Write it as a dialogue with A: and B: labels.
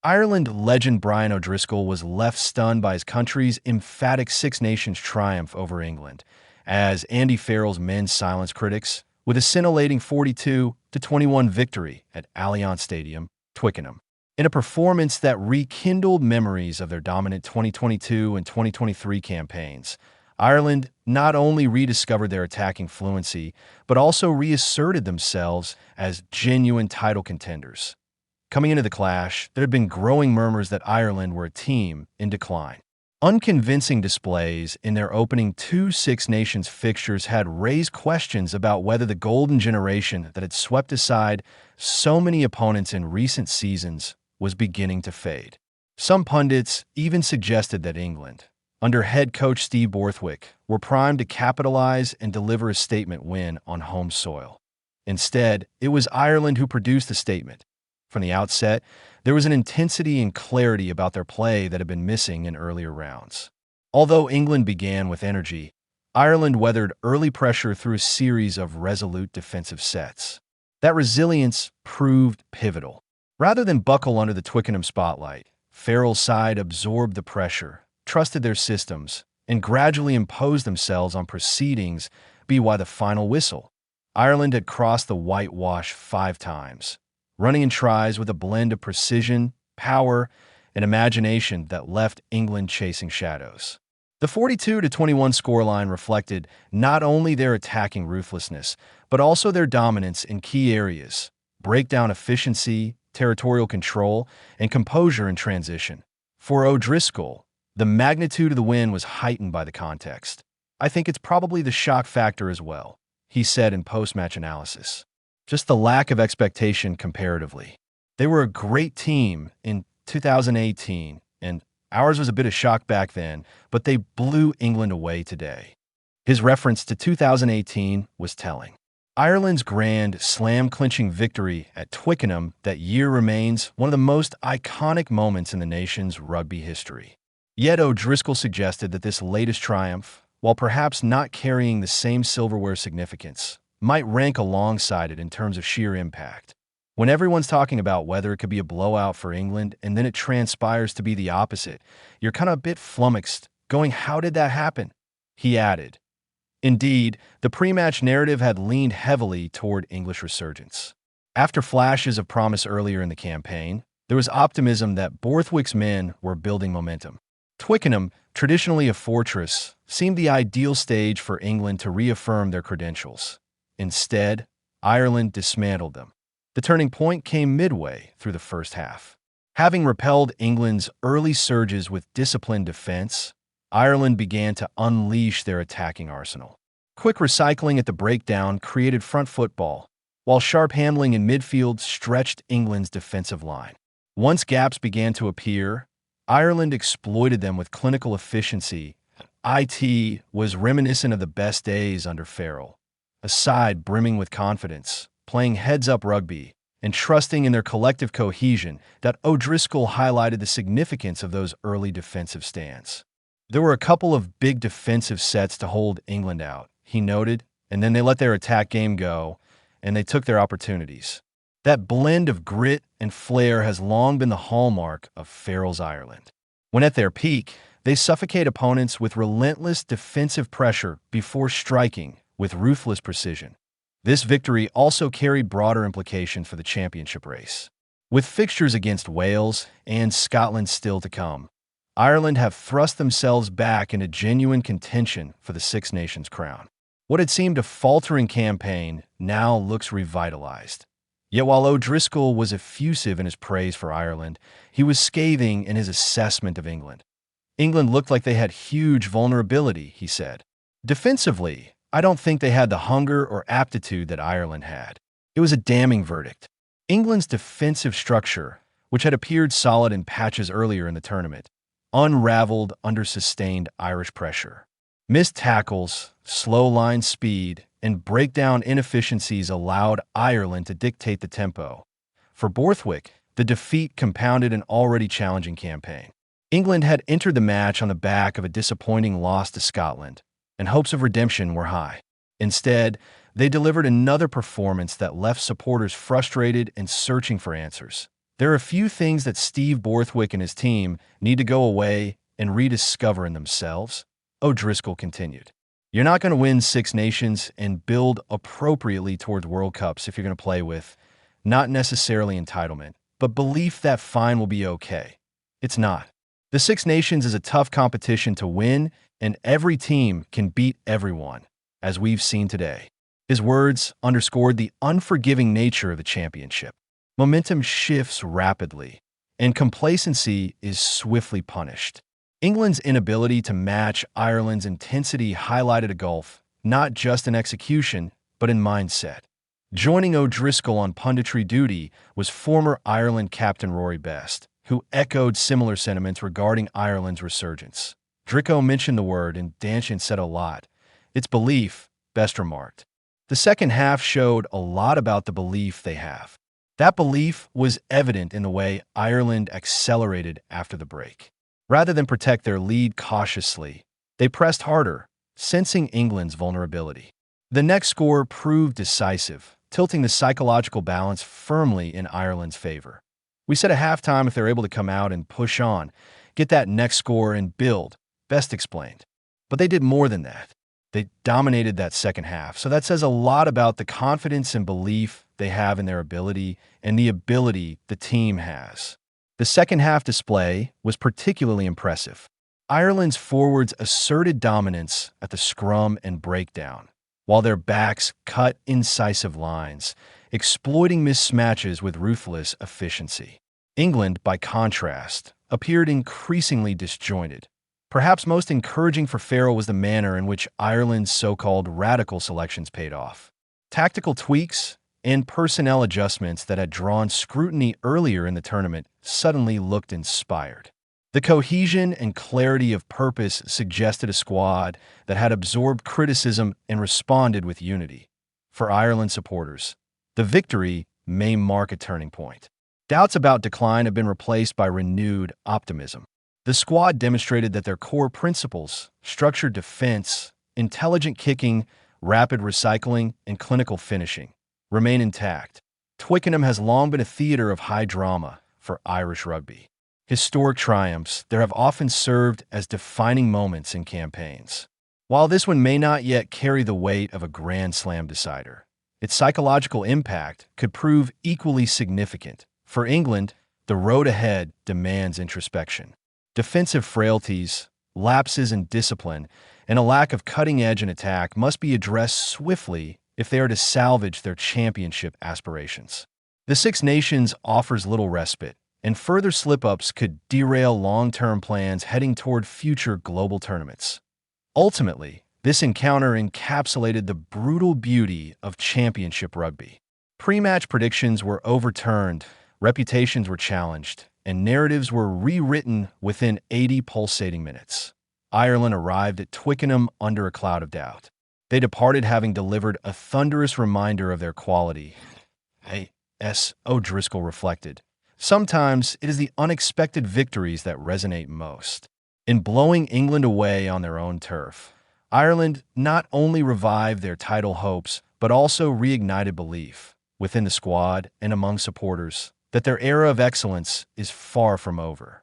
A: Ireland legend Brian O'Driscoll was left stunned by his country's emphatic Six Nations triumph over England, as Andy Farrell's men silenced critics with a scintillating 42-21 victory at Allianz Stadium, Twickenham. In a performance that rekindled memories of their dominant 2022 and 2023 campaigns, Ireland not only rediscovered their attacking fluency, but also reasserted themselves as genuine title contenders. Coming into the clash, there had been growing murmurs that Ireland were a team in decline. Unconvincing displays in their opening two Six Nations fixtures had raised questions about whether the golden generation that had swept aside so many opponents in recent seasons was beginning to fade. Some pundits even suggested that England, under head coach Steve Borthwick, were primed to capitalize and deliver a statement win on home soil. Instead, it was Ireland who produced the statement. From the outset, there was an intensity and clarity about their play that had been missing in earlier rounds. Although England began with energy, Ireland weathered early pressure through a series of resolute defensive sets. That resilience proved pivotal. Rather than buckle under the Twickenham spotlight, Farrell's side absorbed the pressure, trusted their systems, and gradually imposed themselves on proceedings by the final whistle. Ireland had crossed the whitewash 5 times, running in tries with a blend of precision, power, and imagination that left England chasing shadows. The 42-21 scoreline reflected not only their attacking ruthlessness, but also their dominance in key areas: breakdown efficiency, territorial control, and composure in transition. For O'Driscoll, the magnitude of the win was heightened by the context. "I think it's probably the shock factor as well," he said in post-match analysis. Just the lack of expectation comparatively. They were a great team in 2018, and ours was a bit of shock back then, but they blew England away today. His reference to 2018 was telling. Ireland's grand, slam-clinching victory at Twickenham that year remains one of the most iconic moments in the nation's rugby history. Yet O'Driscoll suggested that this latest triumph, while perhaps not carrying the same silverware significance, might rank alongside it in terms of sheer impact. When everyone's talking about whether it could be a blowout for England and then it transpires to be the opposite, you're kind of a bit flummoxed, going, "How did that happen?" He added. Indeed, the pre-match narrative had leaned heavily toward English resurgence. After flashes of promise earlier in the campaign, there was optimism that Borthwick's men were building momentum. Twickenham, traditionally a fortress, seemed the ideal stage for England to reaffirm their credentials. Instead, Ireland dismantled them. The turning point came midway through the first half. Having repelled England's early surges with disciplined defense, Ireland began to unleash their attacking arsenal. Quick recycling at the breakdown created front football, while sharp handling in midfield stretched England's defensive line. Once gaps began to appear, Ireland exploited them with clinical efficiency. It was reminiscent of the best days under Farrell, a side brimming with confidence, playing heads-up rugby, and trusting in their collective cohesion. That O'Driscoll highlighted the significance of those early defensive stands. There were a couple of big defensive sets to hold England out, he noted, and then they let their attack game go, and they took their opportunities. That blend of grit and flair has long been the hallmark of Farrell's Ireland. When at their peak, they suffocate opponents with relentless defensive pressure before striking with ruthless precision. This victory also carried broader implications for the championship race. With fixtures against Wales and Scotland still to come, Ireland have thrust themselves back into genuine contention for the Six Nations crown. What had seemed a faltering campaign now looks revitalized. Yet while O'Driscoll was effusive in his praise for Ireland, he was scathing in his assessment of England. England looked like they had huge vulnerability, he said. Defensively, I don't think they had the hunger or aptitude that Ireland had. It was a damning verdict. England's defensive structure, which had appeared solid in patches earlier in the tournament, unraveled under sustained Irish pressure. Missed tackles, slow line speed, and breakdown inefficiencies allowed Ireland to dictate the tempo. For Borthwick, the defeat compounded an already challenging campaign. England had entered the match on the back of a disappointing loss to Scotland, and hopes of redemption were high. Instead, they delivered another performance that left supporters frustrated and searching for answers. There are a few things that Steve Borthwick and his team need to go away and rediscover in themselves, O'Driscoll continued. You're not going to win Six Nations and build appropriately towards World Cups if you're going to play with, not necessarily entitlement, but belief that fine will be okay. It's not. The Six Nations is a tough competition to win, and every team can beat everyone, as we've seen today. His words underscored the unforgiving nature of the championship. Momentum shifts rapidly, and complacency is swiftly punished. England's inability to match Ireland's intensity highlighted a gulf, not just in execution, but in mindset. Joining O'Driscoll on punditry duty was former Ireland captain Rory, who echoed similar sentiments regarding Ireland's resurgence. Drico mentioned the word, and Danchin said a lot. It's belief, Best remarked. The second half showed a lot about the belief they have. That belief was evident in the way Ireland accelerated after the break. Rather than protect their lead cautiously, they pressed harder, sensing England's vulnerability. The next score proved decisive, tilting the psychological balance firmly in Ireland's favor. We said at halftime if they're able to come out and push on, get that next score and build, Best explained. But they did more than that. They dominated that second half, so that says a lot about the confidence and belief they have in their ability and the ability the team has. The second half display was particularly impressive. Ireland's forwards asserted dominance at the scrum and breakdown, while their backs cut incisive lines, exploiting mismatches with ruthless efficiency. England, by contrast, appeared increasingly disjointed. Perhaps most encouraging for Farrell was the manner in which Ireland's so-called radical selections paid off. Tactical tweaks and personnel adjustments that had drawn scrutiny earlier in the tournament suddenly looked inspired. The cohesion and clarity of purpose suggested a squad that had absorbed criticism and responded with unity. For Ireland supporters, the victory may mark a turning point. Doubts about decline have been replaced by renewed optimism. The squad demonstrated that their core principles, structured defense, intelligent kicking, rapid recycling, and clinical finishing, remain intact. Twickenham has long been a theater of high drama for Irish rugby. Historic triumphs there have often served as defining moments in campaigns. While this one may not yet carry the weight of a Grand Slam decider, its psychological impact could prove equally significant. For England, the road ahead demands introspection. Defensive frailties, lapses in discipline, and a lack of cutting edge in attack must be addressed swiftly if they are to salvage their championship aspirations. The Six Nations offers little respite, and further slip-ups could derail long-term plans heading toward future global tournaments. Ultimately, this encounter encapsulated the brutal beauty of championship rugby. Pre-match predictions were overturned, reputations were challenged, and narratives were rewritten within 80 pulsating minutes. Ireland arrived at Twickenham under a cloud of doubt. They departed having delivered a thunderous reminder of their quality. A.S. O'Driscoll reflected. Sometimes it is the unexpected victories that resonate most. In blowing England away on their own turf, Ireland not only revived their title hopes, but also reignited belief within the squad and among supporters that their era of excellence is far from over.